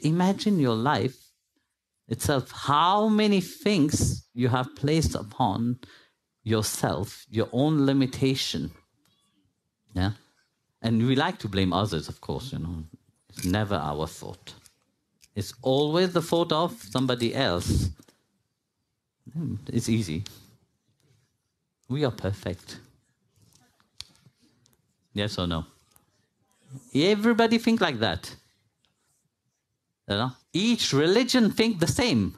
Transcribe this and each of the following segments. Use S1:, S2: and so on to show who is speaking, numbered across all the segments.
S1: Imagine your life itself, how many things you have placed upon yourself, your own limitation. Yeah. And we like to blame others, of course, It's never our fault. It's always the fault of somebody else. It's easy. We are perfect. Yes or no? Everybody think like that. Each religion think the same.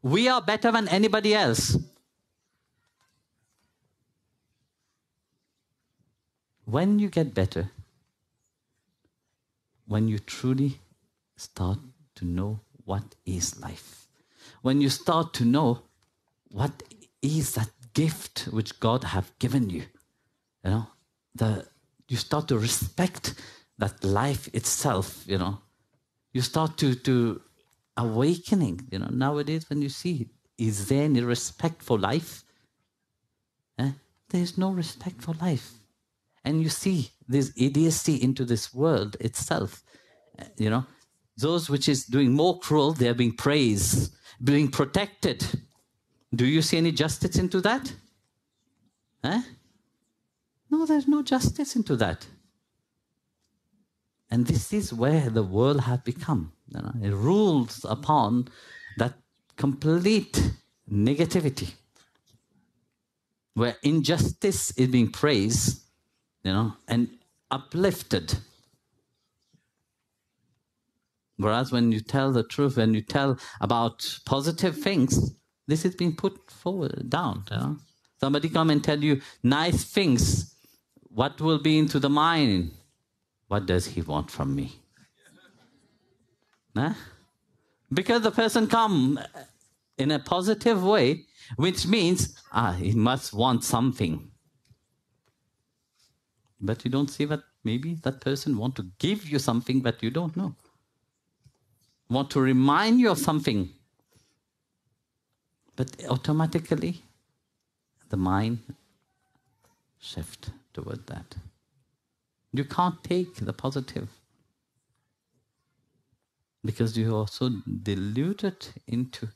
S1: We are better than anybody else. When you get better, when you truly start to know what is life, when you start to know what is that gift which God have given you, you start to respect that life itself, you start to awakening, nowadays when you see, is there any respect for life? There's no respect for life. And you see this idiocy into this world itself, those which is doing more cruel, they're being praised, being protected. Do you see any justice into that? No, there's no justice into that. And this is where the world has become. It rules upon that complete negativity, where injustice is being praised, and uplifted. Whereas when you tell the truth, when you tell about positive things, this is being put forward, down. Somebody come and tell you nice things. What will be into the mind? What does he want from me? Because the person come in a positive way, which means he must want something. But you don't see that maybe that person want to give you something that you don't know. Want to remind you of something. But automatically, the mind shift toward that. You can't take the positive because you are so deluded into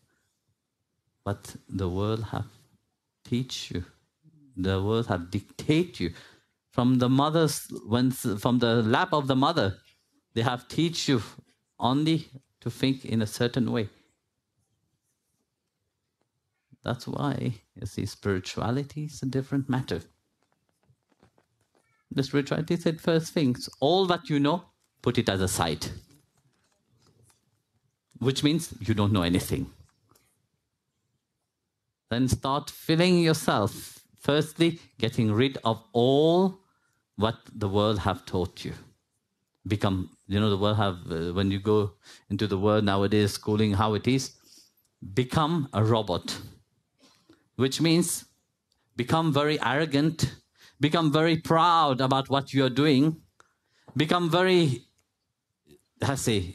S1: what the world have teach you. The world have dictate you. From the from the lap of the mother, they have teach you only to think in a certain way. That's why, you see, spirituality is a different matter. The spirituality said first things, all that you know, put it as a side. Which means you don't know anything. Then start filling yourself. Firstly, getting rid of all what the world have taught you. Become, the world have, when you go into the world nowadays, schooling, how it is, become a robot. Which means become very arrogant, become very proud about what you're doing, become very,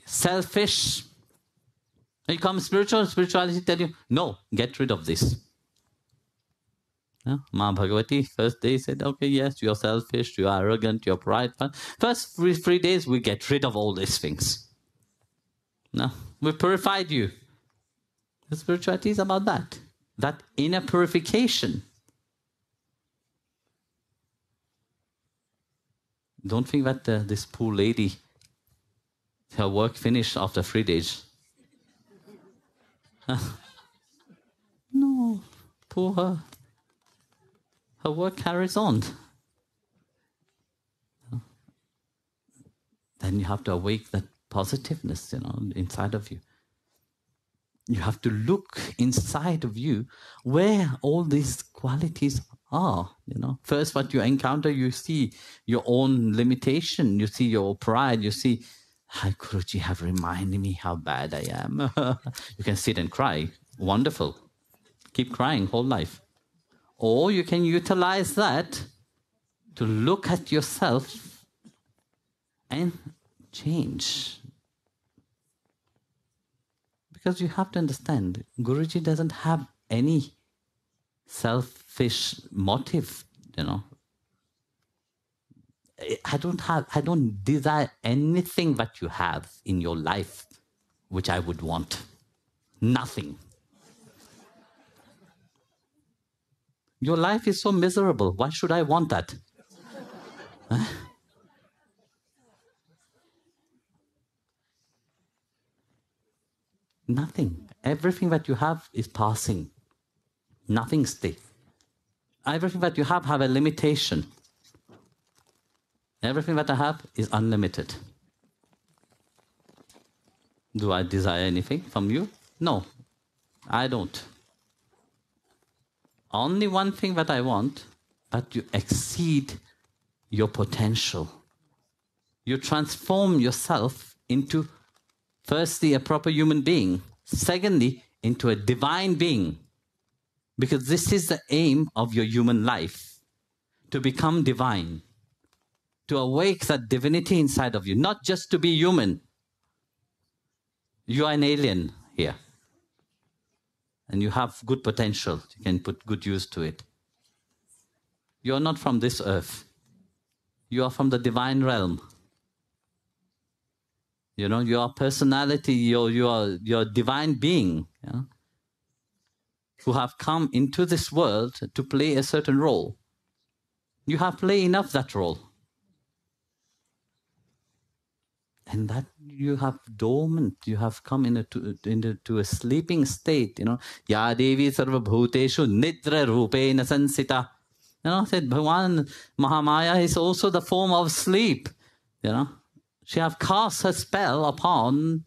S1: selfish. You come spirituality tell you, no, get rid of this. Ma Bhagavati, first day said, okay, yes, you're selfish, you're arrogant, you're prideful. First 3 days, we get rid of all these things. No, we purified you. The spirituality is about that inner purification. Don't think that this poor lady, her work finished after 3 days. No, poor her. Her work carries on. Then you have to awake that positiveness, inside of you. You have to look inside of you where all these qualities are. First, what you encounter, you see your own limitation. You see your pride. You see, Hi, Guruji have reminded me how bad I am. You can sit and cry. Wonderful. Keep crying whole life. Or you can utilize that to look at yourself and change. Because you have to understand, Guruji doesn't have any selfish motive, I don't desire anything that you have in your life which I would want. Nothing. Your life is so miserable. Why should I want that? Nothing. Everything that you have is passing. Nothing stays. Everything that you have a limitation. Everything that I have is unlimited. Do I desire anything from you? No, I don't. Only one thing that I want, that you exceed your potential. You transform yourself into, firstly, a proper human being. Secondly, into a divine being. Because this is the aim of your human life. To become divine. To awake that divinity inside of you. Not just to be human. You are an alien here. And you have good potential. You can put good use to it. You are not from this earth. You are from the divine realm. You know, your personality, your divine being, yeah, who have come into this world to play a certain role. You have played enough that role. And that you have dormant, you have come into a sleeping state, you know. Ya Devi Sarva Bhuteshu Nidra Rupena Sansita. You know, said Bhagavan Mahamaya is also the form of sleep. You know, she have cast her spell upon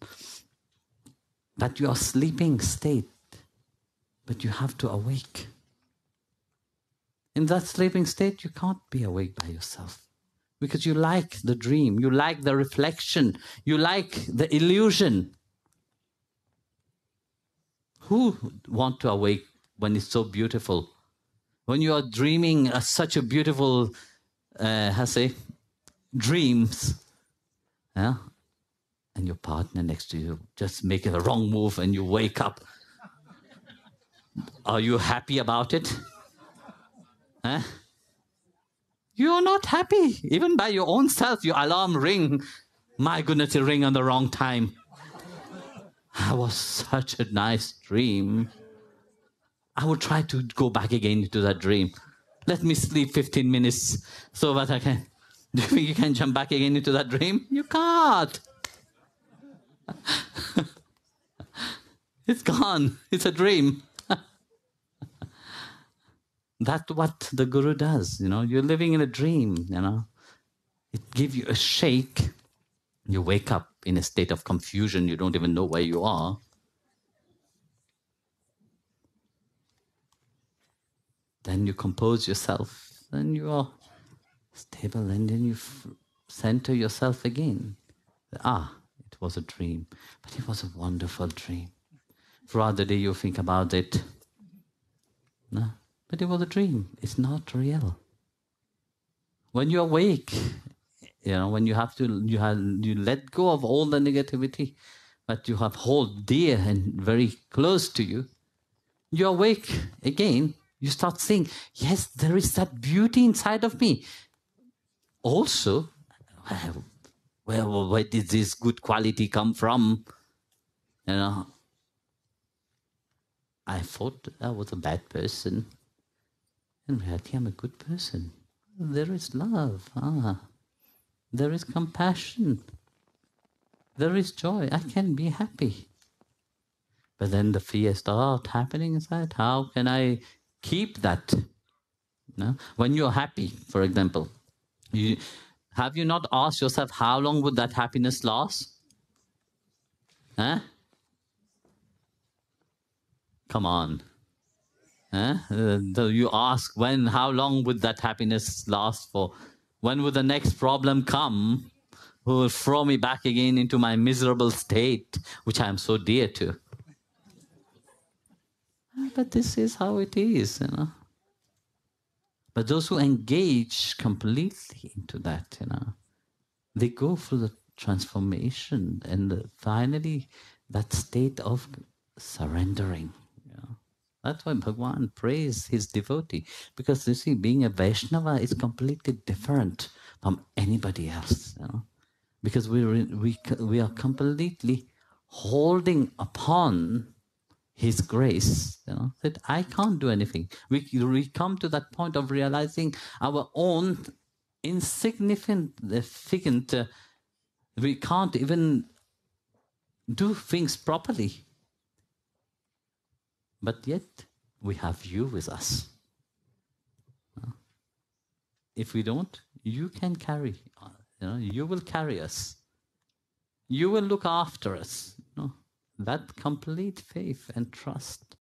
S1: that you are sleeping state, but you have to awake. In that sleeping state, you can't be awake by yourself. Because you like the dream, you like the reflection, you like the illusion. Who want to awake when it's so beautiful? When you are dreaming such a beautiful, dreams, yeah? And your partner next to you just making a wrong move and you wake up. Are you happy about it? Huh? You're not happy. Even by your own self, your alarm ring. My goodness, it rang on the wrong time. That was such a nice dream. I would try to go back again into that dream. Let me sleep 15 minutes so that I can... Do you think you can jump back again into that dream? You can't. It's gone. It's a dream. That's what the Guru does, you know. You're living in a dream, you know. It gives you a shake. You wake up in a state of confusion. You don't even know where you are. Then you compose yourself. Then you are stable. And then you center yourself again. It was a dream. But it was a wonderful dream. Throughout the day you think about it. No? But it was a dream. It's not real. When you awake, you know, when you let go of all the negativity that you have hold dear and very close to you, you awake again, you start saying, yes, there is that beauty inside of me. Also, where did this good quality come from? You know, I thought I was a bad person. In reality, I'm a good person. There is love. There is compassion. There is joy. I can be happy. But then the fear starts happening inside. How can I keep that? No? When you're happy, for example, have you not asked yourself how long would that happiness last? Huh? Come on. You ask how long would that happiness last for? When would the next problem come? Who will throw me back again into my miserable state, which I am so dear to? But this is how it is, you know. But those who engage completely into that, you know, they go through the transformation and finally that state of surrendering. That's why Bhagavan praised his devotee. Because you see, being a Vaishnava is completely different from anybody else, because we are completely holding upon His grace, that I can't do anything. We come to that point of realizing our own insignificant, we can't even do things properly. But yet, we have you with us. If we don't, you can carry, you will carry us. You will look after us. That complete faith and trust